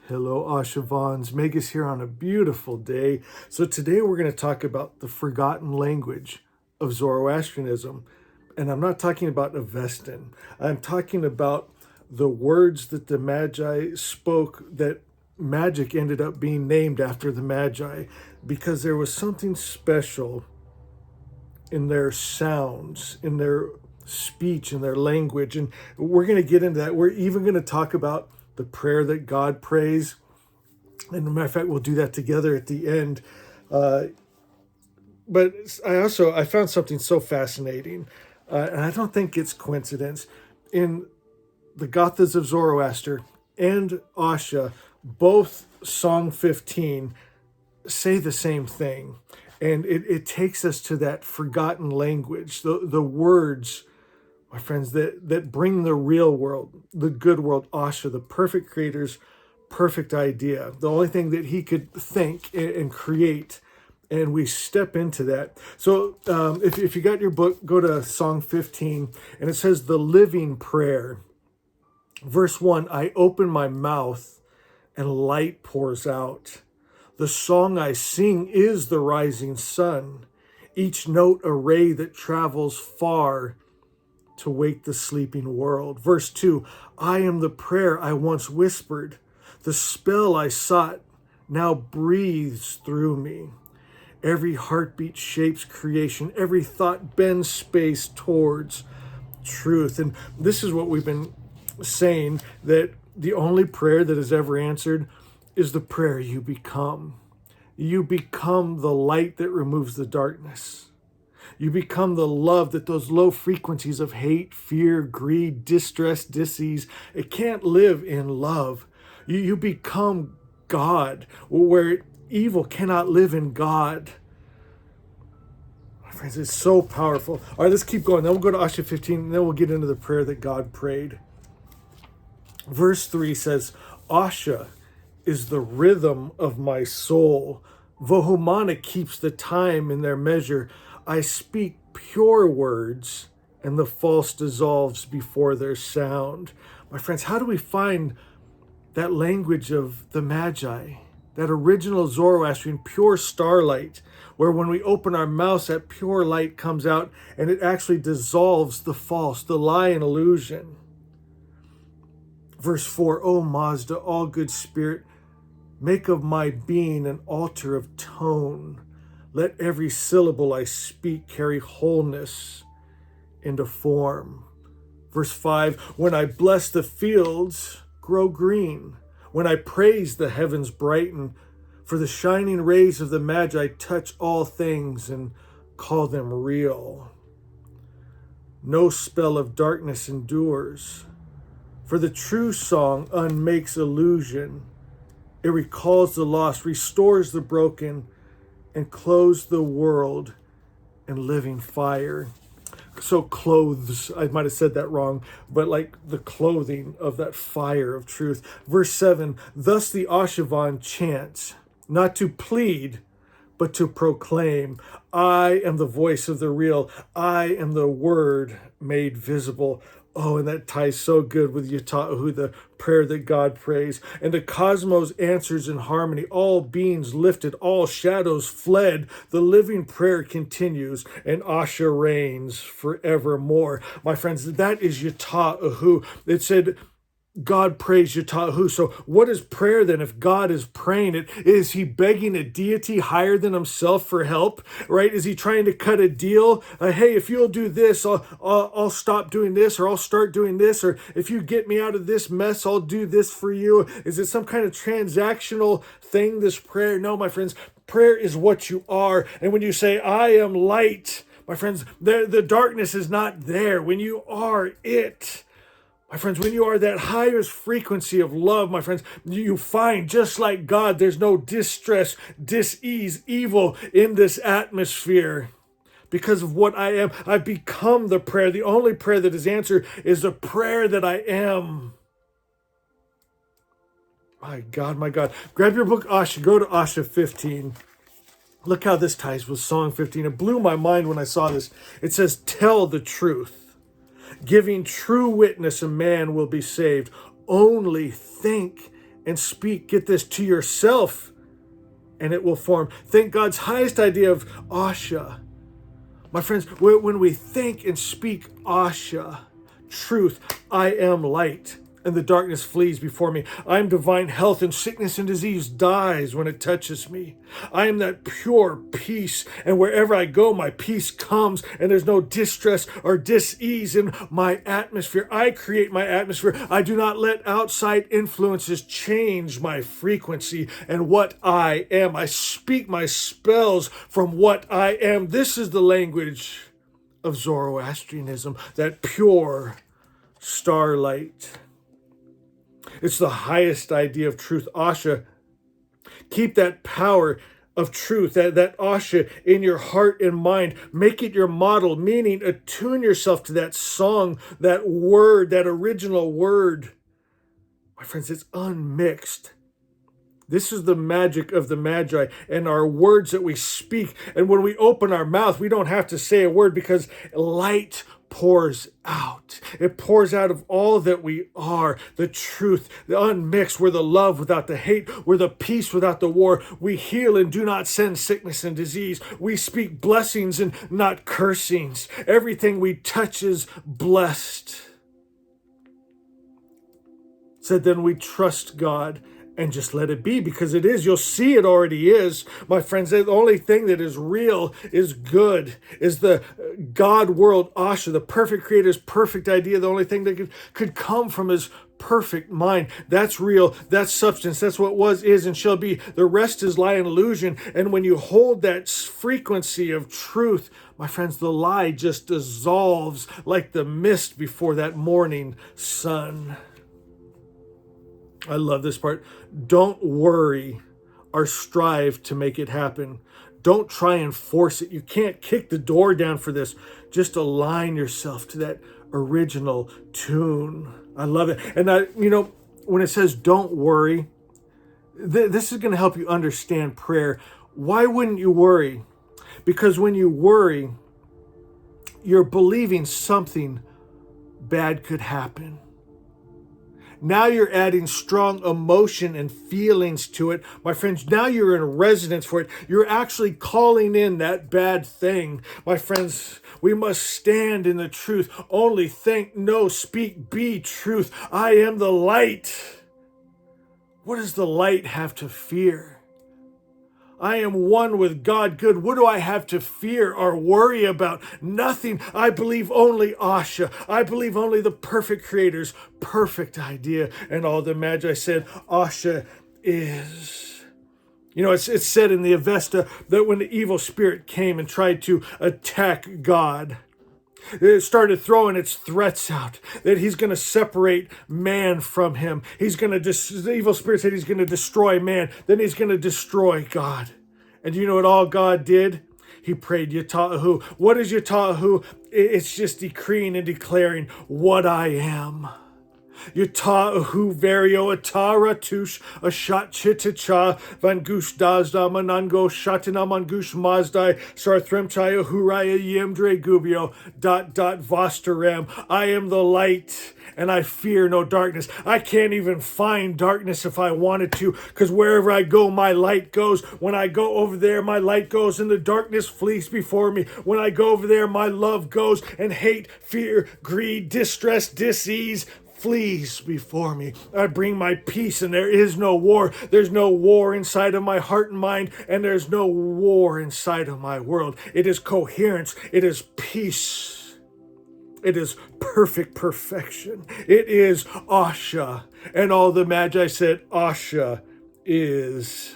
Hello, Ashavans. Megas here on a beautiful day. So today we're going to talk about the forgotten language of Zoroastrianism. And I'm not talking about Avestan. I'm talking about the words that the Magi spoke that magic ended up being named after the Magi because there was something special in their sounds, in their speech, in their language. And we're going to get into that. We're even going to talk about the prayer that God prays. And as a matter of fact, we'll do that together at the end. But I found something so fascinating, and I don't think it's coincidence. In the Gathas of Zoroaster and Asha, both Song 15 say the same thing. And it takes us to that forgotten language, the words, my friends, that bring the real world, the good world, Asha, the perfect creator's perfect idea, the only thing that he could think and create. And we step into that. So if you got your book, go to Song 15, and it says the living prayer. Verse 1, I open my mouth and light pours out. The song I sing is the rising sun, each note a ray that travels far to wake the sleeping world. Verse 2, I am the prayer I once whispered. The spell I sought now breathes through me. Every heartbeat shapes creation. Every thought bends space towards truth. And this is what we've been saying, that the only prayer that is ever answered is the prayer you become. You become the light that removes the darkness. You become the love that those low frequencies of hate, fear, greed, distress, disease, it can't live in love. You become God, where evil cannot live in God. My friends, it's so powerful. All right, let's keep going. Then we'll go to Asha 15, and then we'll get into the prayer that God prayed. Verse 3 says, Asha is the rhythm of my soul. Vohumana keeps the time in their measure. I speak pure words, and the false dissolves before their sound. My friends, how do we find that language of the Magi, that original Zoroastrian pure starlight, where when we open our mouths, that pure light comes out and it actually dissolves the false, the lie and illusion? Verse 4, O Mazda, all good spirit, make of my being an altar of tone. Let every syllable I speak carry wholeness into form. Verse 5, when I bless the fields, grow green. When I praise, the heavens brighten. For the shining rays of the Magi touch all things and call them real. No spell of darkness endures. For the true song unmakes illusion. It recalls the lost, restores the broken, and clothes the world in living fire. So clothes, I might have said that wrong, but like the clothing of that fire of truth. Verse 7, thus the Ashavan chants, not to plead, but to proclaim, I am the voice of the real. I am the word made visible. Oh, and that ties so good with Yata'ahu, the prayer that God prays. And the cosmos answers in harmony. All beings lifted, all shadows fled. The living prayer continues, and Asha reigns forevermore. My friends, that is Yata'ahu. It said, God prays Yata'ahu. So what is prayer then if God is praying it? Is he begging a deity higher than himself for help, right? Is he trying to cut a deal? Hey, if you'll do this, I'll stop doing this, or I'll start doing this, or if you get me out of this mess, I'll do this for you. Is it some kind of transactional thing, this prayer? No, my friends, prayer is what you are. And when you say, I am light, my friends, the darkness is not there. When you are it, my friends, when you are that highest frequency of love, my friends, you find, just like God, there's no distress, dis-ease, evil in this atmosphere. Because of what I am, I've become the prayer. The only prayer that is answered is the prayer that I am. My God, my God. Grab your book, Asha. Go to Asha 15. Look how this ties with Song 15. It blew my mind when I saw this. It says, tell the truth. Giving true witness, a man will be saved. Only think and speak, get this, to yourself, and it will form. Think God's highest idea of Asha. My friends, when we think and speak Asha, truth, I am light, and the darkness flees before me. I am divine health, and sickness and disease dies when it touches me. I am that pure peace, and wherever I go, my peace comes, and there's no distress or dis-ease in my atmosphere. I create my atmosphere. I do not let outside influences change my frequency and what I am. I speak my spells from what I am. This is the language of Zoroastrianism, that pure starlight. It's the highest idea of truth, Asha. Keep that power of truth, that Asha in your heart and mind. Make it your model, meaning attune yourself to that song, that word, that original word. My friends, it's unmixed. This is the magic of the Magi and our words that we speak. And when we open our mouth, we don't have to say a word because light pours out. It pours out of all that we are, the truth, the unmixed. We're the love without the hate. We're the peace without the war. We heal and do not send sickness and disease. We speak blessings and not cursings. Everything we touch is blessed. Said then we trust God and just let it be, because it is. You'll see it already is. My friends, the only thing that is real, is good, is the God world, Asha, the perfect creator's perfect idea. The only thing that could come from his perfect mind. That's real. That's substance. That's what was, is, and shall be. The rest is lie and illusion. And when you hold that frequency of truth, my friends, the lie just dissolves like the mist before that morning sun. I love this part. Don't worry or strive to make it happen. Don't try and force it. You can't kick the door down for this. Just align yourself to that original tune. I love it. And when it says don't worry, this is going to help you understand prayer. Why wouldn't you worry? Because when you worry, you're believing something bad could happen. Now you're adding strong emotion and feelings to it. My friends, now you're in resonance for it. You're actually calling in that bad thing. My friends, we must stand in the truth. Only think, know, speak, be truth. I am the light. What does the light have to fear? I am one with God good. What do I have to fear or worry about? Nothing. I believe only Asha. I believe only the perfect creator's perfect idea. And all the Magi said, Asha is. It's said in the Avesta that when the evil spirit came and tried to attack God, it started throwing its threats out that he's going to separate man from him. The evil spirit said he's going to destroy man. Then he's going to destroy God. And you know what all God did? He prayed Yatahu. What is Yatahu? It's just decreeing and declaring what I am. Yatahu vario atara tush ashat chitacha vangush dazda manango shatina mangush mazdai sarthremchaya huraya yemdre gubio ... vosterem. I am the light and I fear no darkness. I can't even find darkness if I wanted to, because wherever I go, my light goes. When I go over there, my light goes and the darkness flees before me. When I go over there, my love goes, and hate, fear, greed, distress, disease flees before me. I bring my peace, and there is no war. There's no war inside of my heart and mind, and there's no war inside of my world. It is coherence. It is peace. It is perfect perfection. It is Asha. And all the Magi said, Asha is.